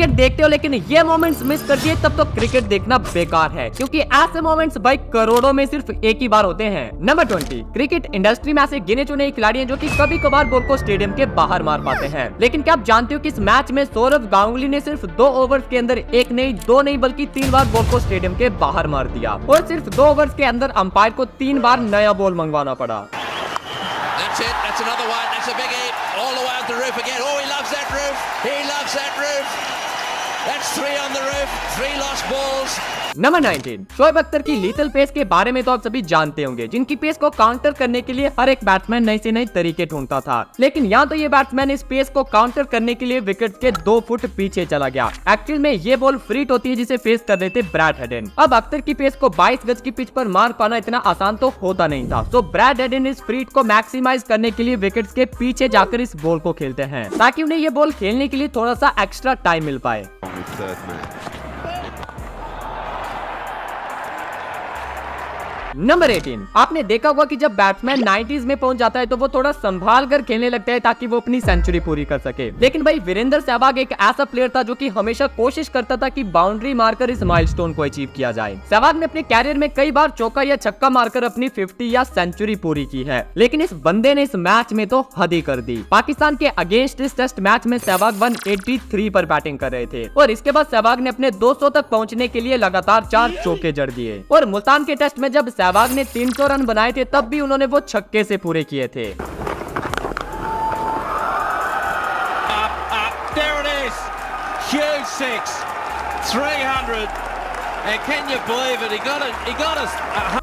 Cricket देखते हो लेकिन ये मोमेंट्स मिस कर दिए तब तो क्रिकेट देखना बेकार है, क्योंकि ऐसे मोमेंट्स भाई करोड़ों में सिर्फ एक ही बार होते हैं। नंबर 20, क्रिकेट इंडस्ट्री में ऐसे गिने चुने खिलाड़ी हैं जो कि कभी कभार बॉल को स्टेडियम के बाहर मार पाते हैं। लेकिन क्या आप जानते हो कि इस मैच में सौरव गांगुली ने सिर्फ 2 ओवर्स के अंदर एक नहीं, 2 नहीं बल्कि 3 बार बॉल को स्टेडियम के बाहर मार दिया, और सिर्फ 2 ओवर्स के अंदर अंपायर को 3 बार नया बॉल मंगवाना पड़ा। That's it. That's another one. That's a big hit. All the way up the roof again. Oh, he loves that roof. He loves that roof. That's 3 on the roof. 3 lost balls. Number 19, Shoaib Akhtar की lethal pace के बारे में तो आप सभी जानते होंगे, जिनकी पेस को काउंटर करने के लिए हर एक बैट्समैन नए से नए तरीके ढूंढता था। लेकिन यहाँ तो ये बैट्समैन इस पेस को काउंटर करने के लिए विकेट के 2 फुट पीछे चला गया। एक्चुअल में ये बॉल फ्रीट होती है जिसे फेस कर रहे थे ब्रैड हेडन। अब अख्तर की पेस को 22 गज की पिच पर मार पाना इतना आसान तो होता नहीं था, तो ब्रैड हेडन इस फ्रीट को मैक्सिमाइज करने के लिए विकेट्स के पीछे जाकर इस बॉल को खेलते हैं, ताकि उन्हें ये बॉल खेलने के लिए थोड़ा सा एक्स्ट्रा टाइम मिल पाए। नंबर 18, आपने देखा होगा कि जब बैट्समैन 90s में पहुंच जाता है तो वो थोड़ा संभाल कर खेलने लगता है ताकि वो अपनी सेंचुरी पूरी कर सके। लेकिन भाई वीरेंद्र सहवाग एक ऐसा प्लेयर था जो कि हमेशा कोशिश करता था कि बाउंड्री मारकर इस माइलस्टोन को अचीव किया जाए। सहवाग ने अपने कैरियर में कई बार चौका या छक्का मारकर अपनी 50 या सेंचुरी पूरी की है, लेकिन इस बंदे ने इस मैच में तो हद ही कर दी। पाकिस्तान के अगेंस्ट इस टेस्ट मैच में सहवाग 183 पर बैटिंग कर रहे थे, और इसके बाद सहवाग ने अपने 200 तक पहुँचने के लिए लगातार 4 चौके जड़ दिए। और मुल्तान के टेस्ट में जब सहवाग ने 300 रन बनाए थे तब भी उन्होंने वो छक्के से पूरे किए थे। There it is. Huge 6. 300. And can you believe it? He got us.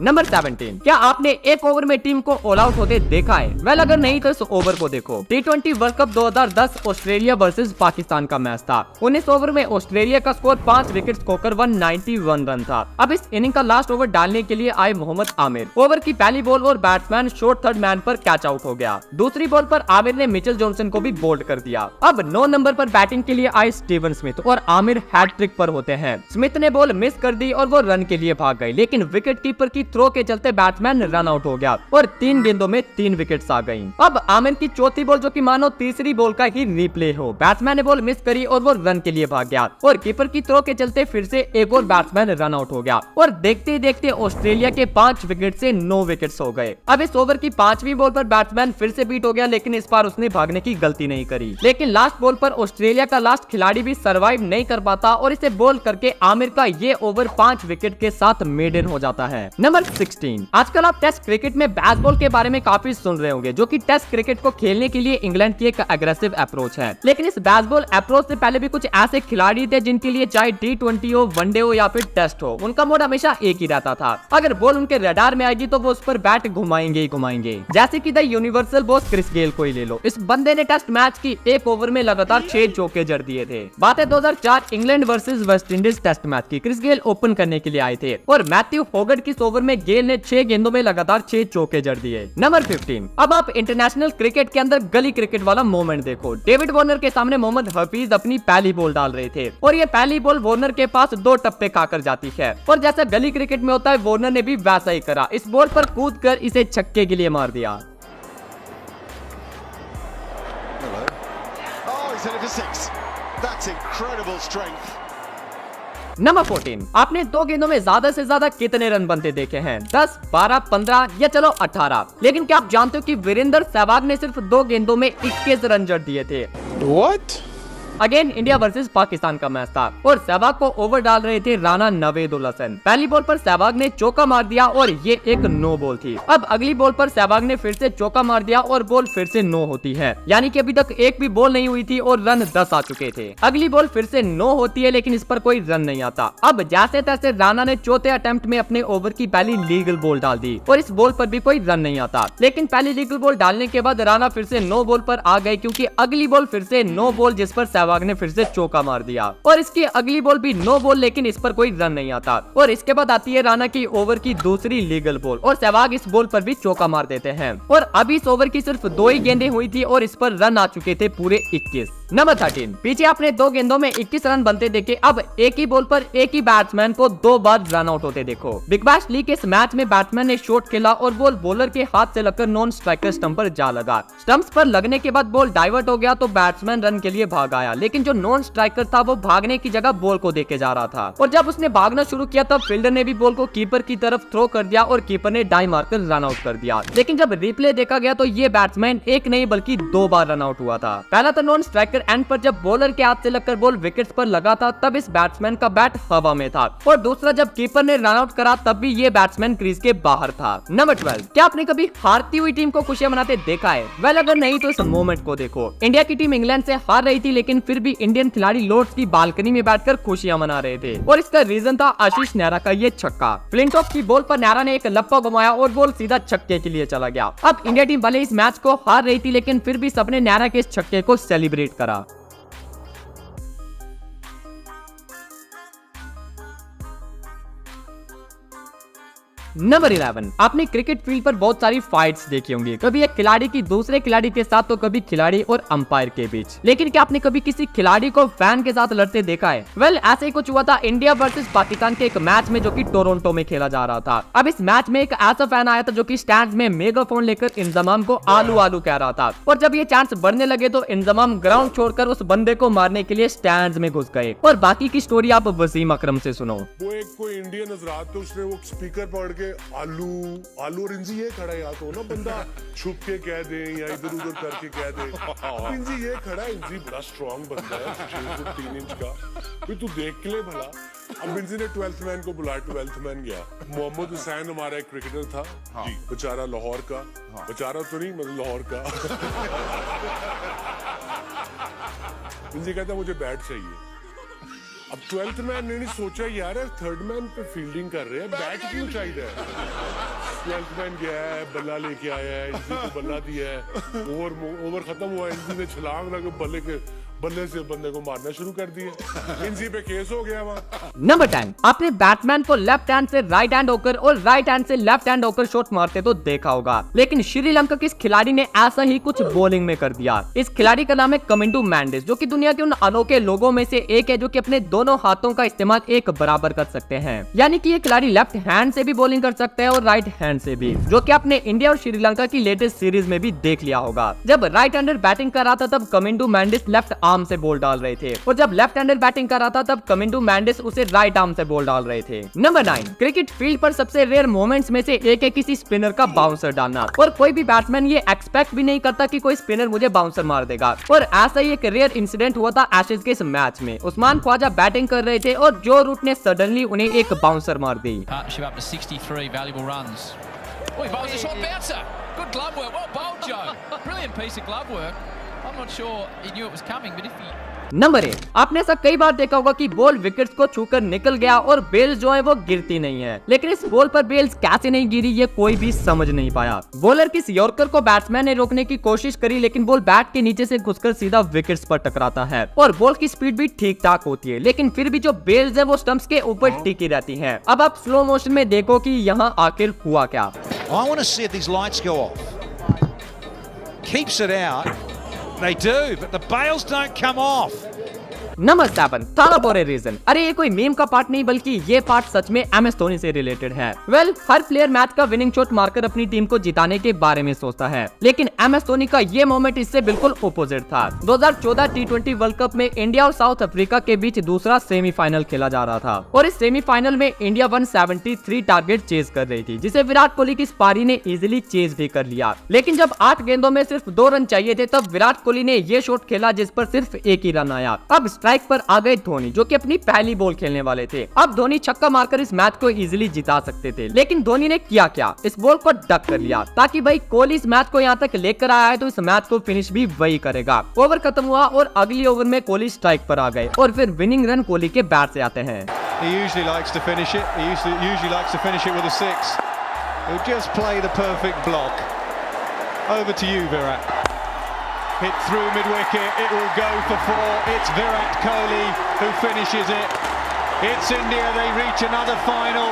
Number 17, क्या आपने एक ओवर में टीम को ऑल आउट होते देखा है? वेल अगर नहीं तो इस ओवर को देखो। T20 world cup 2010 Australia versus Pakistan का मैच था। 19 ओवर में ऑस्ट्रेलिया का स्कोर 5 विकेट खोकर 191 रन था। अब इस इनिंग का लास्ट ओवर डालने के लिए आए मोहम्मद आमिर। ओवर की पहली बॉल और बैट्समैन शॉर्ट थर्ड मैन पर कैच आउट हो गया। दूसरी बॉल पर आमिर ने मिचेल जॉनसन को भी बोल्ड कर दिया। अब 9 नंबर पर बैटिंग के लिए आए स्टीवन स्मिथ, और आमिर हैट्रिक पर होते हैं। स्मिथ ने बॉल मिस कर दी और वो रन के लिए भाग गए, लेकिन विकेट कीपर की थ्रो के चलते बैट्समैन रन आउट हो गया और 3 गेंदों में 3 विकेट्स आ गईं। अब आमिर की चौथी बॉल जो कि मानो तीसरी बॉल का ही रिप्ले हो, बैट्समैन ने बॉल मिस करी और वो रन के लिए भाग गया, और कीपर की थ्रो के चलते फिर से एक और बैट्समैन रन आउट हो गया, और देखते ही देखते ऑस्ट्रेलिया के 5 विकेट से 9 विकेट्स हो गए। अब इस ओवर की 5वीं बॉल पर बैट्समैन फिर से बीट हो गया, लेकिन इस बार उसने भागने की गलती नहीं करी। लेकिन लास्ट बॉल पर ऑस्ट्रेलिया का लास्ट खिलाड़ी भी सर्वाइव नहीं कर पाता, और इसे बॉल करके आमिर का ये ओवर 5 विकेट के साथ मेडन हो जाता है। नंबर 16, आजकल आप टेस्ट क्रिकेट में बेसबॉल के बारे में काफी सुन रहे होंगे, जो कि टेस्ट क्रिकेट को खेलने के लिए इंग्लैंड की एक एग्रेसिव अप्रोच है। लेकिन इस बेसबॉल अप्रोच से पहले भी कुछ ऐसे खिलाड़ी थे जिनके लिए चाहे T20 हो, वनडे हो या फिर टेस्ट हो, उनका मोड हमेशा एक ही रहता था। अगर बॉल उनके रडार में आएगी तो वो उस पर बैट घुमाएंगे ही घुमाएंगे। जैसे कि the universal boss Chris Gayle को ही ले लो। इस बंदे ने टेस्ट मैच की एक ओवर में लगातार 6 चौके जड़ दिए थे। बात है 2004 England versus West Indies test match की। क्रिस गेल ओपन करने के लिए आए थे, और मैथ्यू होगर्ट की ओवर में गेल ने 6 गेंदों में लगातार 6 चौके जड़ दिए। नंबर 15, अब आप इंटरनेशनल क्रिकेट के अंदर गली क्रिकेट वाला मोमेंट देखो। डेविड वार्नर के सामने मोहम्मद हफीज अपनी पहली बॉल डाल रहे थे, और ये पहली बॉल वार्नर के पास 2 टप्पे खाकर जाती है, और जैसा गली क्रिकेट में होता है वार्नर ने भी वैसा ही करा। इस बॉल पर कूद कर इसे छक्के के लिए मार दिया। नंबर 14, आपने 2 गेंदों में ज्यादा से ज्यादा कितने रन बनते देखे हैं? 10, 12, 15 या चलो 18। लेकिन क्या आप जानते हो कि वीरेंद्र सहवाग ने सिर्फ 2 गेंदों में 21 रन जड़ दिए थे? What? Again India versus Pakistan का मैच था, और सहवाग को ओवर डाल रहे थे राणा नवेदुल हसन। पहली बॉल पर सहवाग ने चौका मार दिया और ये एक नो बॉल थी। अब अगली बॉल पर सहवाग ने फिर से चौका मार दिया और बॉल फिर से नो होती है, यानी कि अभी तक एक भी बॉल नहीं हुई थी और रन 10 आ चुके थे। अगली बॉल फिर से नो होती है, लेकिन इस पर कोई रन नहीं आता। अब जैसे तैसे राणा ने चौथे अटेम्प्ट में अपने ओवर की पहली लीगल बॉल डाल दी, और इस बॉल पर भी कोई रन नहीं आता। लेकिन पहली लीगल बॉल डालने के बाद राणा फिर से नो बॉल पर आ गए, क्योंकि अगली बॉल फिर से नो बॉल, जिस पर सहवाग ने फिर से चौका मार दिया, और इसकी अगली बॉल भी नो बॉल, लेकिन इस पर कोई रन नहीं आता। और इसके बाद आती है राणा की ओवर की दूसरी लीगल बॉल, और सहवाग इस बॉल पर भी चौका मार देते हैं। और अभी इस ओवर की सिर्फ 2 ही गेंदें हुई थी और इस पर रन आ चुके थे पूरे 21। नंबर 13, पीछे आपने 2 गेंदों में 21 रन बनते देखे। अब एक ही बॉल पर एक ही बैट्समैन को 2 बार रन आउट होते देखो। बिग बैश लीग के इस मैच में बैट्समैन ने शॉट खेला और बॉल बॉलर के हाथ से लगकर नॉन स्ट्राइकर स्टंप पर जा लगा। स्टंप्स पर लगने के बाद बॉल डाइवर्ट हो गया तो बैट्समैन रन के लिए भाग आया, लेकिन जो नॉन स्ट्राइकर था वो भागने की जगह बॉल को देके जा रहा था और जब उसने भागना शुरू किया तब फील्डर ने भी बॉल को कीपर की तरफ थ्रो कर दिया और कीपर ने डाई मारकर रन आउट कर दिया। लेकिन जब रिप्ले देखा गया तो ये बैट्समैन एक नहीं बल्कि 2 बार रन आउट हुआ था। पहला था नॉन स्ट्राइकर एंड पर जब बॉलर के हाथ से लगकर बॉल विकेट्स पर लगा था तब इस बैट्समैन का बैट हवा में था और दूसरा जब कीपर ने रन आउट करा तब भी ये बैट्समैन क्रीज के बाहर था। नंबर 12, क्या आपने कभी हारती हुई टीम को खुशियां मनाते देखा है? वेल अगर नहीं तो इस मोमेंट को देखो। इंडिया की टीम इंग्लैंड से हार रही थी लेकिन फिर भी इंडियन खिलाड़ी लॉर्ड्स की बालकनी में बैठकर खुशियां मना रहे थे और इसका रीजन था आशीष नेहरा का ये छक्का। फ्लिंटॉफ की बॉल पर नेहरा ने एक लप्पा घुमाया और बॉल सीधा छक्के के लिए चला गया। अब इंडिया टीम भले इस मैच को हार रही थी लेकिन फिर भी सबने नेहरा के इस छक्के को सेलिब्रेट करा। नंबर 11, आपने क्रिकेट फील्ड पर बहुत सारी फाइट्स देखी होंगी, कभी एक खिलाड़ी की दूसरे खिलाड़ी के साथ तो कभी खिलाड़ी और अंपायर के बीच। लेकिन क्या आपने कभी किसी खिलाड़ी को फैन के साथ लड़ते देखा है? वेल ऐसे ही कुछ हुआ था इंडिया वर्सेस पाकिस्तान के एक मैच में जो कि टोरंटो में खेला जा रहा था। अब इस मैच में एक ऐसा फैन आया था जो कि स्टैंड्स में मेगाफोन लेकर इंजमाम को आलू आलू कह रहा था और जब ये चांस बढ़ने लगे तो इंजमाम ग्राउंड छोड़कर उस बंदे को मारने के लिए स्टैंड्स में घुस गए और बाकी की स्टोरी आप वसीम अकरम से सुनो। वो एक कोई इंडियन हजरात थे, उसने वो स्पीकर पकड़ के आलू आलू और इंजी ये खड़ा है, या तो ना बंदा छुप के कह दे या इधर उधर करके कह दे इंजी ये खड़ा है। इंजी बड़ा स्ट्रॉन्ग बंदा है, 6 फुट 3 इंच का, फिर तू देख के ले भला। अब इंजी ने 12th मैन को बुलाया, 12th मैन गया। मोहम्मद हुसैन हमारा एक क्रिकेटर था, बेचारा लाहौर का, बेचारा तो नहीं मतलब लाहौर का। इंजी कहता मुझे बैट चाहिए। अब 12th मैन ने नहीं सोचा यार 3rd मैन पे फील्डिंग कर रहे हैं, बैट क्यों चाहिए। 12th मैन गया है, बल्ला लेके आया है, इंजी को बल्ला दिया है, ओवर खत्म हुआ, इंजी ने छलांग लगा बल्ले से बंदे को मारना शुरू कर दिया, इंजी पे केस हो गया वहाँ। नंबर 10, आपने बैट्समैन को लेफ्ट हैंड से राइट हैंड होकर और राइट हैंड से लेफ्ट हैंड होकर शॉट मारते तो देखा होगा, लेकिन श्रीलंका के इस खिलाड़ी ने ऐसा ही कुछ बॉलिंग में कर दिया। इस खिलाड़ी का नाम है कमिंडू मैंडिस, जो कि दुनिया के उन अनोखे लोगों में से एक है जो कि अपने दोनों हाथों का इस्तेमाल एक बराबर कर सकते हैं। यानी कि ये खिलाड़ी लेफ्ट हैंड से भी बॉलिंग कर सकते हैं और राइट हैंड से भी, जो कि आपने इंडिया और श्रीलंका की लेटेस्ट सीरीज में भी देख लिया होगा। जब राइट हैंडर बैटिंग कर रहा था तब कमिंडू मैंडिस लेफ्ट आर्म से बॉल डाल रहे थे और जब लेफ्ट हैंडर बैटिंग कर रहा था तब कमिंडू मैंडिस उसे राइट आर्म से बॉल डाल रहे थे। नंबर 9, क्रिकेट फील्ड पर सबसे रेयर मोमेंट्स में से एक है किसी स्पिनर का बाउंसर डालना और कोई भी बैट्समैन ये एक्सपेक्ट भी नहीं करता कि कोई स्पिनर मुझे बाउंसर मार देगा और ऐसा ही एक रेयर इंसिडेंट हुआ था एशेज के इस मैच में। उस्मान ख्वाजा बैटिंग कर रहे थे और जो रूट ने सडनली उन्हें एक बाउंसर मार दी। नंबर 8, आपने ऐसा कई बार देखा होगा कि बॉल विकेट्स को छूकर निकल गया और बेल्स जो है वो गिरती नहीं है, लेकिन इस बॉल पर बेल्स कैसे नहीं गिरी ये कोई भी समझ नहीं पाया। बॉलर किस यॉर्कर को बैट्समैन ने रोकने की कोशिश करी लेकिन बॉल बैट के नीचे से घुसकर सीधा विकेट्स पर टकराता है और बॉल की स्पीड भी ठीक ठाक होती है, लेकिन फिर भी जो बेल्स है वो स्टंप्स के ऊपर टिकी रहती है। अब आप स्लो मोशन में देखो कि यहाँ आखिर हुआ क्या। They do, but the bails don't come off. Number 7, थारा फॉर ए रीजन। अरे ये कोई मीम का पार्ट नहीं बल्कि ये पार्ट सच में MS धोनी से रिलेटेड है। वेल हर प्लेयर मैच का विनिंग शॉट मारकर अपनी टीम को जिताने के बारे में सोचता है, लेकिन MS धोनी का ये मोमेंट इससे बिल्कुल अपोजिट था। 2014 T20 वर्ल्ड कप में इंडिया और साउथ अफ्रीका के बीच दूसरा सेमीफाइनल खेला जा रहा था और इस सेमीफाइनल में इंडिया 173 टारगेट चेज कर रही थी, जिसे विराट कोहली की पारी ने इजिली चेज भी कर लिया। लेकिन जब 8 गेंदों में सिर्फ 2 रन चाहिए थे तब विराट कोहली ने ये शॉट खेला जिस पर सिर्फ 1 ही रन आया। अब स्ट्राइक पर आ गए धोनी जो कि अपनी पहली बॉल खेलने वाले थे। अब धोनी छक्का मारकर इस मैच को इजीली जिता सकते थे, लेकिन धोनी ने किया क्या, इस बॉल को डक कर लिया ताकि भाई कोहली इस मैच को यहाँ तक लेकर आया है तो इस मैच को फिनिश भी वही करेगा। ओवर खत्म हुआ और अगली ओवर में कोहली स्ट्राइक पर आ गए और फिर विनिंग रन कोहली के बैट से आते हैं। He usually likes to finish it with a 6. He'll just play the perfect block. Over to you, Virat. Hit through mid-wicket, it will go for 4. It's Virat Kohli who finishes it. It's India, they reach another final.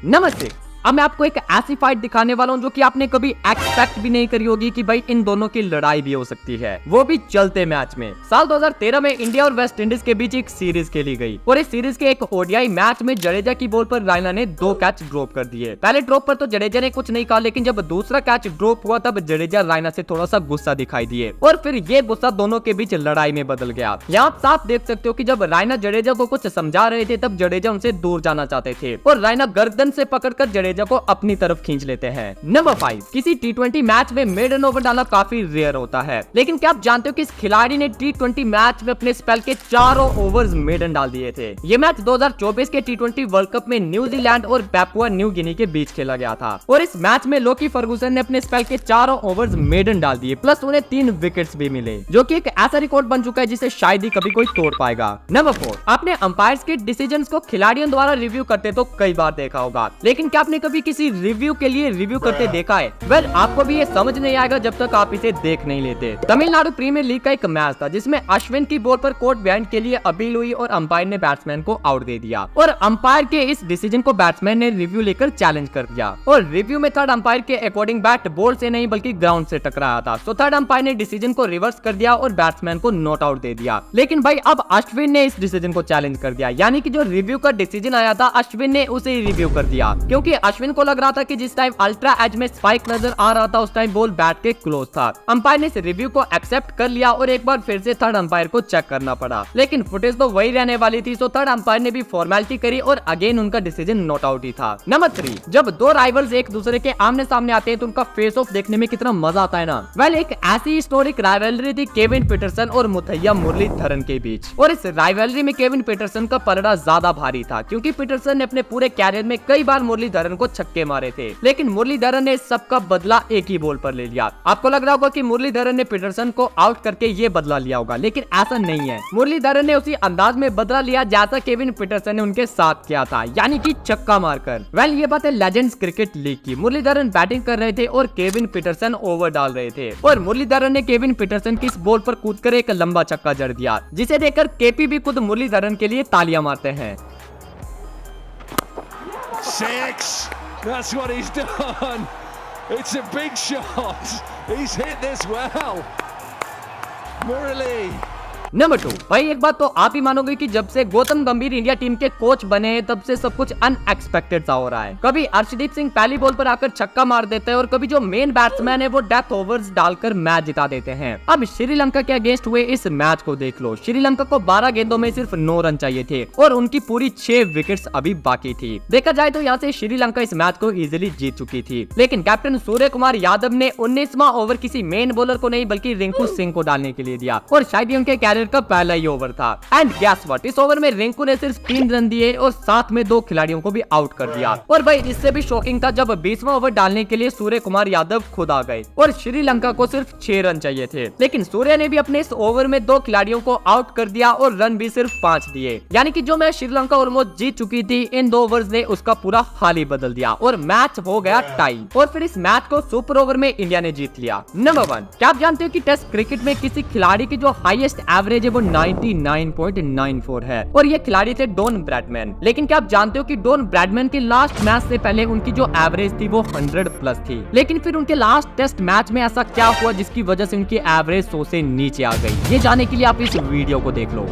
नमस्ते, अब मैं आपको एक ऐसी fight दिखाने वाला हूँ जो कि आपने कभी एक्सपेक्ट भी नहीं करी होगी कि भाई इन दोनों की लड़ाई भी हो सकती है, वो भी चलते मैच में। साल 2013 में इंडिया और वेस्ट इंडीज के बीच एक सीरीज खेली गई और इस सीरीज के एक ओडीआई मैच में जडेजा की बॉल पर रायना ने 2 कैच ड्रॉप कर दिए। पहले ड्रॉप पर तो जडेजा ने कुछ नहीं कहा, लेकिन जब दूसरा कैच ड्रॉप हुआ तब जडेजा रायना से थोड़ा सा गुस्सा दिखाई दिए और फिर ये गुस्सा दोनों के बीच लड़ाई में बदल गया। यहाँ आप साफ देख सकते हो कि जब रायना जडेजा को कुछ समझा रहे थे तब जडेजा उनसे दूर जाना चाहते थे और रायना गर्दन से पकड़कर जडेजा को अपनी तरफ खींच लेते हैं। नंबर 5, किसी टी20 मैच में मेडन ओवर डालना काफी रेयर होता है, लेकिन क्या आप जानते हो कि इस खिलाड़ी ने टी20 मैच में अपने स्पेल के चारों ओवर्स मेडन डाल दिए थे। ये मैच 2024 के टी20 वर्ल्ड कप में न्यूजीलैंड और पैपुआ न्यू गिनी के बीच खेला गया था और इस मैच में लोकी फर्गुसन ने अपने स्पेल के चारों ओवर्स मेडन डाल दिए, प्लस उन्हें 3 विकेट्स भी मिले, जो कि एक ऐसा रिकॉर्ड बन चुका है जिसे शायद ही कभी कोई तोड़ पाएगा। नंबर 4, आपने अंपायर्स के डिसीजंस को खिलाड़ियों द्वारा रिव्यू करते तो कई बार देखा होगा, लेकिन क्या आपने कभी किसी रिव्यू के लिए रिव्यू करते देखा है? वेल, आपको भी ये समझ नहीं आएगा जब तक आप इसे देख नहीं लेते। तमिलनाडु प्रीमियर लीग का एक मैच था जिसमें अश्विन की बॉल पर कोर्ट बिहाइंड के लिए अपील हुई और अंपायर ने बैट्समैन को आउट दे दिया और अंपायर के इस डिसीजन को बैट्समैन ने रिव्यू लेकर चैलेंज कर दिया और रिव्यू में थर्ड अंपायर के अकॉर्डिंग बैट बॉल से नहीं बल्कि ग्राउंड से टकराया था। तो थर्ड अंपायर ने डिसीजन को रिवर्स कर दिया और बैट्समैन को नॉट आउट दे दिया। लेकिन भाई अब अश्विन ने इस डिसीजन को चैलेंज कर दिया, यानी कि जो रिव्यू का डिसीजन आया था अश्विन ने उसे ही रिव्यू कर दिया, क्योंकि अश्विन को लग रहा था कि जिस टाइम अल्ट्रा एज में स्पाइक नजर आ रहा था उस टाइम बॉल बैट के क्लोज था। अंपायर ने इस रिव्यू को एक्सेप्ट कर लिया और एक बार फिर से थर्ड अंपायर को चेक करना पड़ा, लेकिन फुटेज तो वही रहने वाली थी, सो थर्ड अंपायर ने भी फॉर्मेलिटी करी और अगेन उनका डिसीजन नॉट आउट ही था। नंबर 3, जब 2 राइवल्स एक दूसरे के आमने सामने आते हैं तो उनका फेस ऑफ देखने में कितना मजा आता है ना। वेल, एक ऐसी हिस्टोरिक राइवलरी थी केविन पीटरसन और मुथैया मुरलीधरन के बीच, और इस राइवलरी में केविन पीटरसन का पलड़ा ज्यादा भारी था क्योंकि पीटरसन ने अपने पूरे कैरियर में कई बार मुरलीधरन को छक्के मारे थे, लेकिन मुरलीधरन ने सबका बदला एक ही बॉल पर ले लिया। आपको लग रहा होगा कि मुरलीधरन ने पीटरसन को आउट करके ये बदला लिया होगा, लेकिन ऐसा नहीं है। मुरलीधरन ने उसी अंदाज में बदला लिया जैसा केविन पीटरसन ने उनके साथ किया था, यानी कि छक्का मारकर। वेल, ये बात है लेजेंड्स क्रिकेट लीग की। मुरलीधरन बैटिंग कर रहे थे और केविन पीटरसन ओवर डाल रहे थे और मुरलीधरन ने केविन पीटरसन की इस बॉल पर कूदकर एक लंबा छक्का जड़ दिया, जिसे देखकर केपी भी खुद मुरलीधरन के लिए तालियां मारते हैं। 6. That's what he's done. It's a big shot. He's hit this well. Murali. Number 2, भाई एक बात तो आप ही मानोगे कि जब से गौतम गंभीर इंडिया टीम के कोच बने हैं तब से सब कुछ अनएक्सपेक्टेड सा हो रहा है। कभी अर्शदीप सिंह पहली बॉल पर आकर छक्का मार देते हैं और कभी जो मेन बैट्समैन है वो डेथ ओवर्स डालकर मैच जिता देते हैं। अब श्रीलंका के अगेंस्ट हुए इस मैच को देख लो। श्रीलंका को 12 गेंदों में सिर्फ 9 रन चाहिए थे और उनकी पूरी 6 विकेट्स अभी बाकी थी। देखा जाए तो यहाँ से श्रीलंका इस मैच को इजीली जीत चुकी थी, लेकिन कैप्टन सूर्य कुमार यादव ने 19वां ओवर किसी मेन बॉलर को नहीं बल्कि रिंकू सिंह को डालने के लिए दिया और शायद ही उनके कैरियर का पहला ही ओवर था। एंड गैस व्हाट, इस ओवर में रिंकू ने सिर्फ 3 रन दिए और साथ में 2 खिलाड़ियों को भी आउट कर दिया। और भाई इससे भी शॉकिंग था जब 20वां ओवर डालने के लिए सूर्य कुमार यादव खुद आ गए और श्रीलंका को सिर्फ 6 रन चाहिए थे, लेकिन सूर्य ने भी अपने इस ओवर में 2 खिलाड़ियों को आउट कर दिया और रन भी सिर्फ 5 दिए, यानी कि जो मैच श्रीलंका ऑलमोस्ट जीत चुकी थी इन 2 ओवर्स ने उसका पूरा हाल ही बदल दिया और मैच हो गया टाई और फिर इस मैच को सुपर ओवर में इंडिया ने जीत लिया। नंबर 1, क्या आप जानते हो कि टेस्ट क्रिकेट में किसी खिलाड़ी की जो हाईएस्ट एवरेज है वो 99.94 है और ये खिलाड़ी थे डॉन ब्रैडमैन। लेकिन क्या आप जानते हो कि डॉन ब्रैडमैन की लास्ट मैच से पहले उनकी जो एवरेज थी वो 100 प्लस थी, लेकिन फिर उनके लास्ट टेस्ट मैच में ऐसा क्या हुआ जिसकी वजह से उनकी एवरेज 100 से नीचे आ गई? ये जानने के लिए आप इस वीडियो को देख लो।